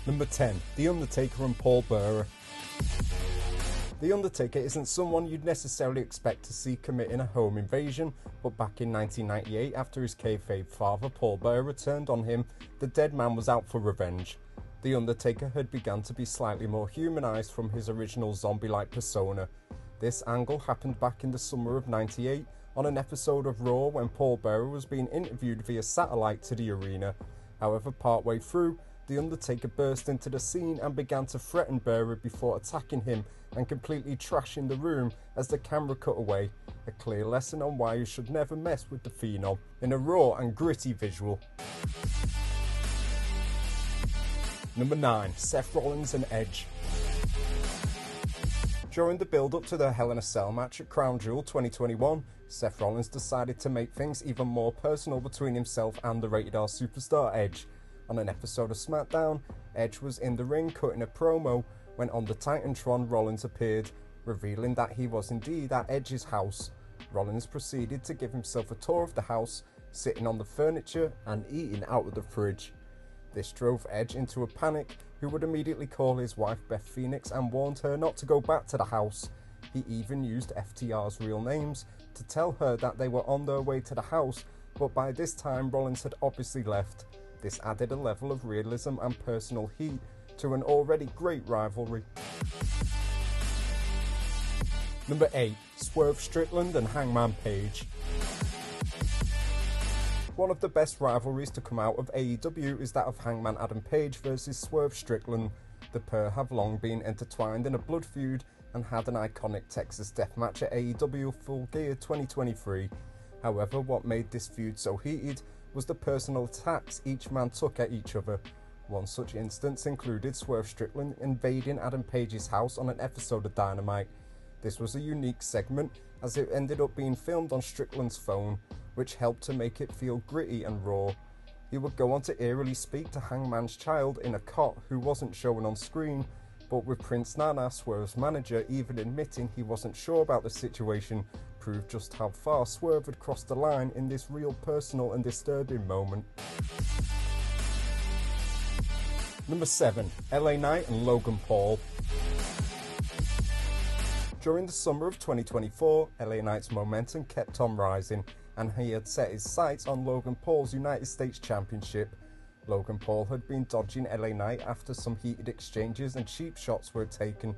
Number 10. The Undertaker and Paul Bearer. The Undertaker isn't someone you'd necessarily expect to see committing a home invasion, but back in 1998, after his kayfabe father Paul Bearer turned on him, the dead man was out for revenge. The Undertaker had begun to be slightly more humanised from his original zombie-like persona. This angle happened back in the summer of '98 on an episode of Raw when Paul Bearer was being interviewed via satellite to the arena. However, partway through, The Undertaker burst into the scene and began to threaten Bearer before attacking him and completely trashing the room as the camera cut away. A clear lesson on why you should never mess with the Phenom in a raw and gritty visual. Number 9. Seth Rollins and Edge. During the build-up to the Hell in a Cell match at Crown Jewel 2021, Seth Rollins decided to make things even more personal between himself and the Rated R superstar Edge. On an episode of SmackDown, Edge was in the ring cutting a promo when on the Titantron Rollins appeared, revealing that he was indeed at Edge's house. Rollins proceeded to give himself a tour of the house, sitting on the furniture and eating out of the fridge. This drove Edge into a panic, who would immediately call his wife Beth Phoenix and warned her not to go back to the house. He even used FTR's real names to tell her that they were on their way to the house, but by this time Rollins had obviously left. This added a level of realism and personal heat to an already great rivalry. Number 8. Swerve Strickland and Hangman Page. One of the best rivalries to come out of AEW is that of Hangman Adam Page versus Swerve Strickland. The pair have long been intertwined in a blood feud and had an iconic Texas death match at AEW Full Gear 2023. However, what made this feud so heated was the personal attacks each man took at each other. One such instance included Swerve Strickland invading Adam Page's house on an episode of Dynamite. This was a unique segment as it ended up being filmed on Strickland's phone, which helped to make it feel gritty and raw. He would go on to eerily speak to Hangman's child in a cot who wasn't shown on screen, but with Prince Nana, Swerve's manager, even admitting he wasn't sure about the situation, proved just how far Swerve had crossed the line in this real personal and disturbing moment. Number 7. LA Knight and Logan Paul. During the summer of 2024, LA Knight's momentum kept on rising, and he had set his sights on Logan Paul's United States Championship. Logan Paul had been dodging LA Knight after some heated exchanges and cheap shots were taken.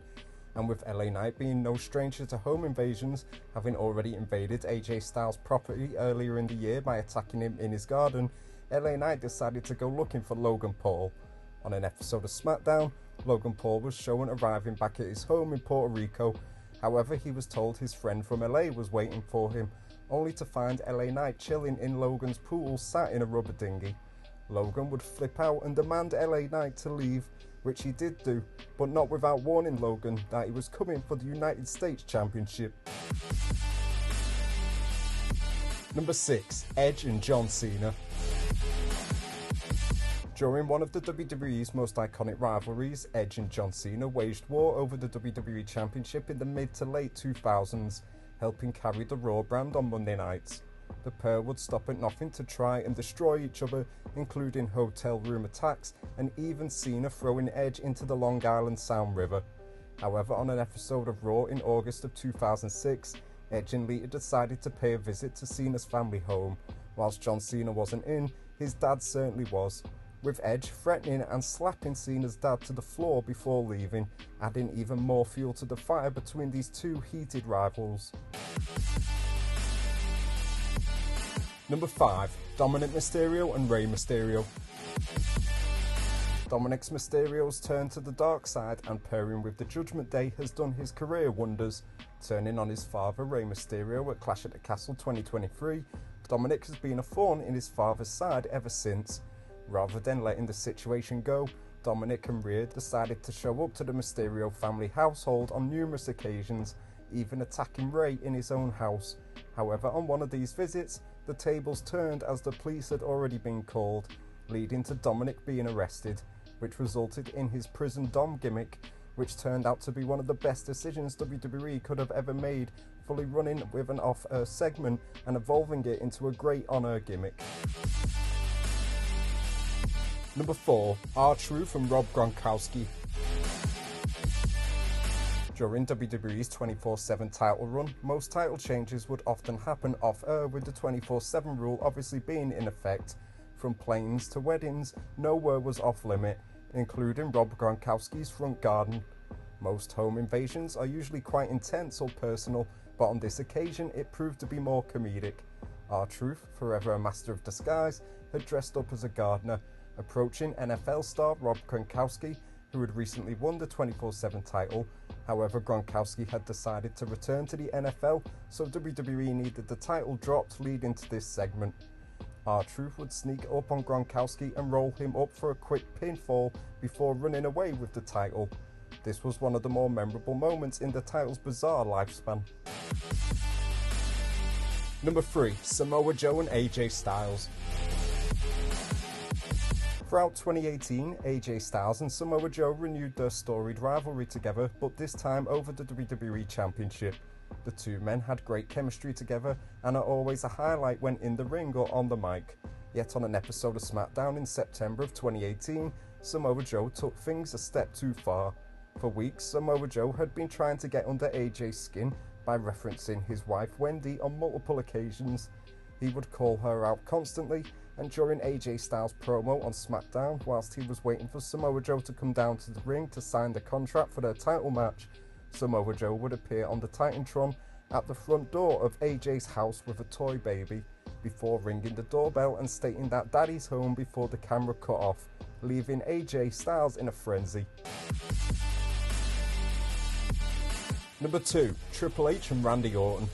And with LA Knight being no stranger to home invasions, having already invaded AJ Styles' property earlier in the year by attacking him in his garden, LA Knight decided to go looking for Logan Paul. On an episode of SmackDown, Logan Paul was shown arriving back at his home in Puerto Rico. However, he was told his friend from LA was waiting for him, only to find LA Knight chilling in Logan's pool sat in a rubber dinghy. Logan would flip out and demand LA Knight to leave, which he did do, but not without warning Logan that he was coming for the United States Championship. Number 6. Edge and John Cena. During one of the WWE's most iconic rivalries, Edge and John Cena waged war over the WWE Championship in the mid to late 2000s, helping carry the Raw brand on Monday nights. The pair would stop at nothing to try and destroy each other, including hotel room attacks and even Cena throwing Edge into the Long Island Sound River. However, on an episode of Raw in August of 2006, Edge and Lita decided to pay a visit to Cena's family home. Whilst John Cena wasn't in, his dad certainly was, with Edge threatening and slapping Cena's dad to the floor before leaving, adding even more fuel to the fire between these two heated rivals. Number 5. Dominic Mysterio and Rey Mysterio. Dominic Mysterio's turn to the dark side and pairing with the Judgment Day has done his career wonders. Turning on his father Rey Mysterio at Clash at the Castle 2023, Dominic has been a thorn in his father's side ever since. Rather than letting the situation go, Dominic and Rhea decided to show up to the Mysterio family household on numerous occasions, even attacking Rey in his own house. However, on one of these visits, the tables turned as the police had already been called, leading to Dominic being arrested, which resulted in his prison Dom gimmick, which turned out to be one of the best decisions WWE could have ever made, fully running with an off-air segment and evolving it into a great on-air gimmick. Number 4. R-Truth and Rob Gronkowski. During WWE's 24/7 title run, most title changes would often happen off-air, with the 24/7 rule obviously being in effect. From planes to weddings, nowhere was off-limit, including Rob Gronkowski's front garden. Most home invasions are usually quite intense or personal, but on this occasion it proved to be more comedic. R-Truth, forever a master of disguise, had dressed up as a gardener, approaching NFL star Rob Gronkowski, who had recently won the 24/7 title. However, Gronkowski had decided to return to the NFL, so WWE needed the title dropped leading to this segment. R-Truth would sneak up on Gronkowski and roll him up for a quick pinfall before running away with the title. This was one of the more memorable moments in the title's bizarre lifespan. Number 3. Samoa Joe and AJ Styles. Throughout 2018, AJ Styles and Samoa Joe renewed their storied rivalry together, but this time over the WWE Championship. The two men had great chemistry together and are always a highlight when in the ring or on the mic. Yet on an episode of SmackDown in September of 2018, Samoa Joe took things a step too far. For weeks, Samoa Joe had been trying to get under AJ's skin by referencing his wife Wendy on multiple occasions. He would call her out constantly, and during AJ Styles' promo on SmackDown, whilst he was waiting for Samoa Joe to come down to the ring to sign the contract for their title match, Samoa Joe would appear on the Titantron at the front door of AJ's house with a toy baby, before ringing the doorbell and stating that Daddy's home before the camera cut off, leaving AJ Styles in a frenzy. Number 2. Triple H and Randy Orton.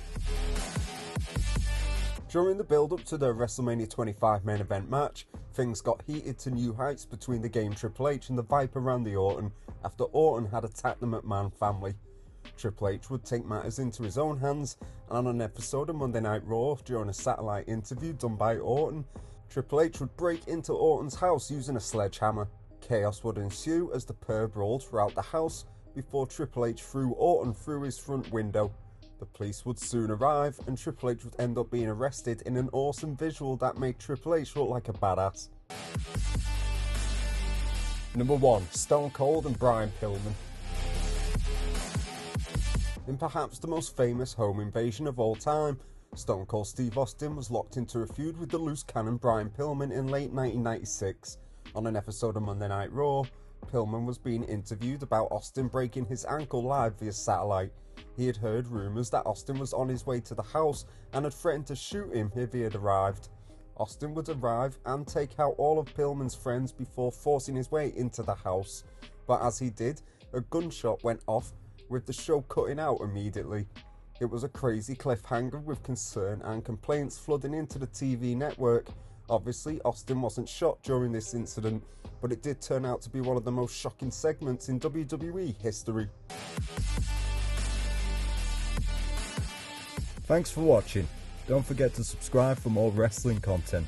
During the build-up to their WrestleMania 25 main event match, things got heated to new heights between the Game Triple H and the Viper Randy Orton after Orton had attacked the McMahon family. Triple H would take matters into his own hands, and on an episode of Monday Night Raw, during a satellite interview done by Orton, Triple H would break into Orton's house using a sledgehammer. Chaos would ensue as the pair brawled throughout the house before Triple H threw Orton through his front window. The police would soon arrive, and Triple H would end up being arrested in an awesome visual that made Triple H look like a badass. Number 1. Stone Cold and Brian Pillman. In perhaps the most famous home invasion of all time, Stone Cold Steve Austin was locked into a feud with the loose cannon Brian Pillman in late 1996. On an episode of Monday Night Raw, Pillman was being interviewed about Austin breaking his ankle live via satellite. He had heard rumours that Austin was on his way to the house and had threatened to shoot him if he had arrived. Austin would arrive and take out all of Pillman's friends before forcing his way into the house. But as he did, a gunshot went off, with the show cutting out immediately. It was a crazy cliffhanger with concern and complaints flooding into the TV network. Obviously, Austin wasn't shot during this incident, but it did turn out to be one of the most shocking segments in WWE history. Thanks for watching. Don't forget to subscribe for more wrestling content.